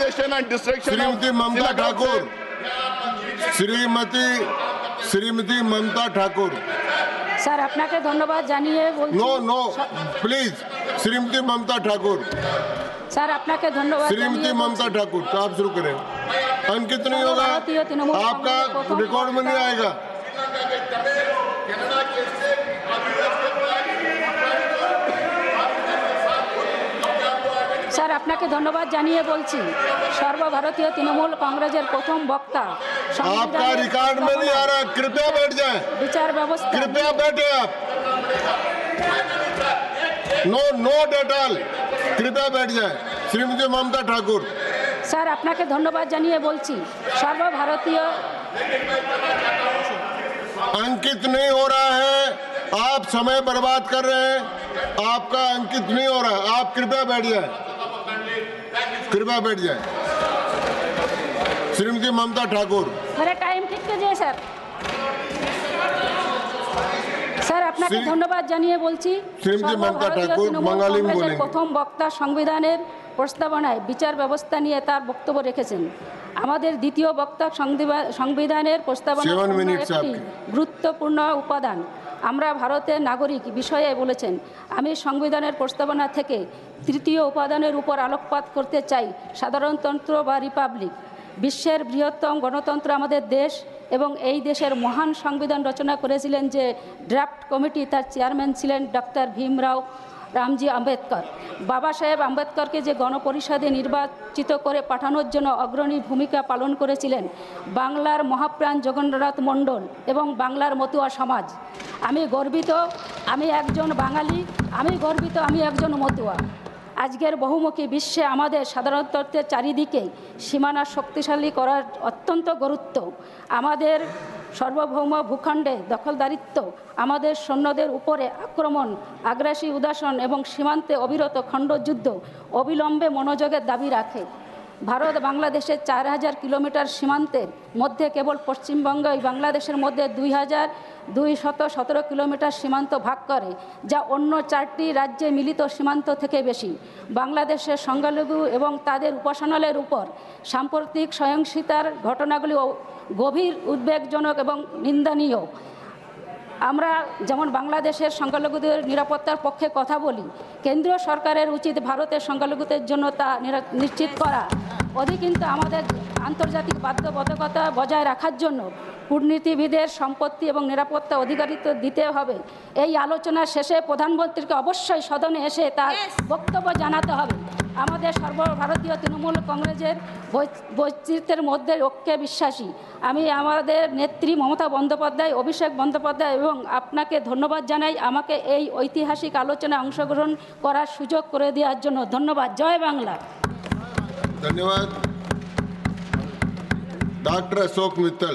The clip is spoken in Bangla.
Polarization and destruction Shrimati of Mamata synagogues Thakur, Shrimati Mamata Thakur, sir আপনাকে ধন্যবাদ জানিয়ে বলছি no please, Shrimati Mamata Thakur, sir আপনাকে ধন্যবাদ श्रीमती জানিয়ে ममता বলছি, ठाकुर, तो आप शुरू करें। अंकित नहीं होगा, भारतीय तृणमूल आपका कांग्रेस प्रथम रिकॉर्ड में नहीं आएगा। স্যার আপনাকে ধন্যবাদ জানিয়ে বলছি সর্বভারতীয় তৃণমূল কংগ্রেসের প্রথম বক্তা आपका रिकॉर्ड में नहीं आ रहा, कृपया बैठ जाएं, বিচার ব্যবস্থা कृपया बैठे आप। नो एट ऑल, कृपया बैठ जाएं। श्रीमती ममता ठाकुर, স্যার আপনাকে ধন্যবাদ জানিয়ে বলছি সর্বভারতীয় अंकित नहीं हो रहा है, आप समय बर्बाद कर रहे हैं, आपका अंकित नहीं हो रहा, आप कृपया बैठ जाएं, कृपया बैठ जाएं। श्रीमती ममता ठाकुर, मेरा टाइम ठीक कीजिए স্যার। স্যার আপনাকে ধন্যবাদ জানিয়ে বলছি শ্রীমতী মমতা সর্বভারতীয় ঠাকুর তৃণমূল বাঙালি কংগ্রেসের বলেন। প্রথম বক্তা সংবিধানের প্রস্তাবনায় বিচার ব্যবস্থা নিয়ে তার বক্তব্য রেখেছেন। আমাদের দ্বিতীয় বক্তা সংবিধানের প্রস্তাবনা 7 minutes একটি গুরুত্বপূর্ণ উপাদান। আমরা ভারতের নাগরিক বিষয়ে বলেছেন। আমি সংবিধানের প্রস্তাবনা থেকে তৃতীয় উপাদানের উপর আলোকপাত করতে চাই। সাধারণতন্ত্র বা রিপাবলিক, বিশ্বের বৃহত্তম গণতন্ত্র আমাদের দেশ এবং এই দেশের মহান সংবিধান রচনা করেছিলেন যে ড্রাফট কমিটি, তার চেয়ারম্যান ছিলেন ডক্টর ভীমরাও রামজি আম্বেদকর। বাবা সাহেব আম্বেদকরকে যে গণপরিষদে নির্বাচিত করে পাঠানোর জন্য অগ্রণী ভূমিকা পালন করেছিলেন বাংলার মহাপ্রাণ জগন্নাথ মণ্ডল এবং বাংলার মতুয়া সমাজ। আমি গর্বিত, আমি একজন বাঙালি, আমি গর্বিত, আমি একজন মতুয়া। আজকের বহুমুখী বিশ্বে আমাদের সাধারণতন্ত্রের চারিদিকে সীমানা শক্তিশালী করার অত্যন্ত গুরুত্ব। আমাদের সার্বভৌম ভূখণ্ডে দখলদারিত্ব, আমাদের সৈন্যদের উপরে আক্রমণ, আগ্রাসী উদাসন এবং সীমান্তে অবিরত খণ্ডযুদ্ধ অবিলম্বে মনোযোগের দাবি রাখে। ভারত বাংলাদেশের 4000 কিলোমিটার সীমান্তের মধ্যে কেবল পশ্চিমবঙ্গই বাংলাদেশের মধ্যে 2217 কিলোমিটার সীমান্ত ভাগ করে, যা অন্য 4টি রাজ্যে মিলিত সীমান্ত থেকে বেশি। বাংলাদেশের সংখ্যালঘু এবং তাদের উপাসনালয়ের উপর সাম্প্রতিক সহিংসতার ঘটনাগুলি গভীর উদ্বেগজনক এবং নিন্দনীয়। আমরা যেমন বাংলাদেশের সংখ্যালঘুদের নিরাপত্তার পক্ষে কথা বলি, কেন্দ্রীয় সরকারের উচিত ভারতের সংখ্যালঘুদের জন্য তা নিশ্চিত করা। কিন্তু আমাদের আন্তর্জাতিক বাধ্যবাধকতা বজায় রাখার জন্য কূটনীতিবিদের সম্পত্তি এবং নিরাপত্তা অধিকারিত্ব দিতে হবে। এই আলোচনার শেষে প্রধানমন্ত্রীকে অবশ্যই সদনে এসে তার বক্তব্য জানাতে হবে। আমাদের সর্বভারতীয় তৃণমূল কংগ্রেসের বৈচিত্র্যের মধ্যে ঐক্যে বিশ্বাসী। আমি আমাদের নেত্রী মমতা বন্দ্যোপাধ্যায়, অভিষেক বন্দ্যোপাধ্যায় এবং আপনাকে ধন্যবাদ জানাই আমাকে এই ঐতিহাসিক আলোচনায় অংশগ্রহণ করার সুযোগ করে দেওয়ার জন্য। ধন্যবাদ। জয় বাংলা। धन्यवाद। डॉक्टर अशोक मित्तल।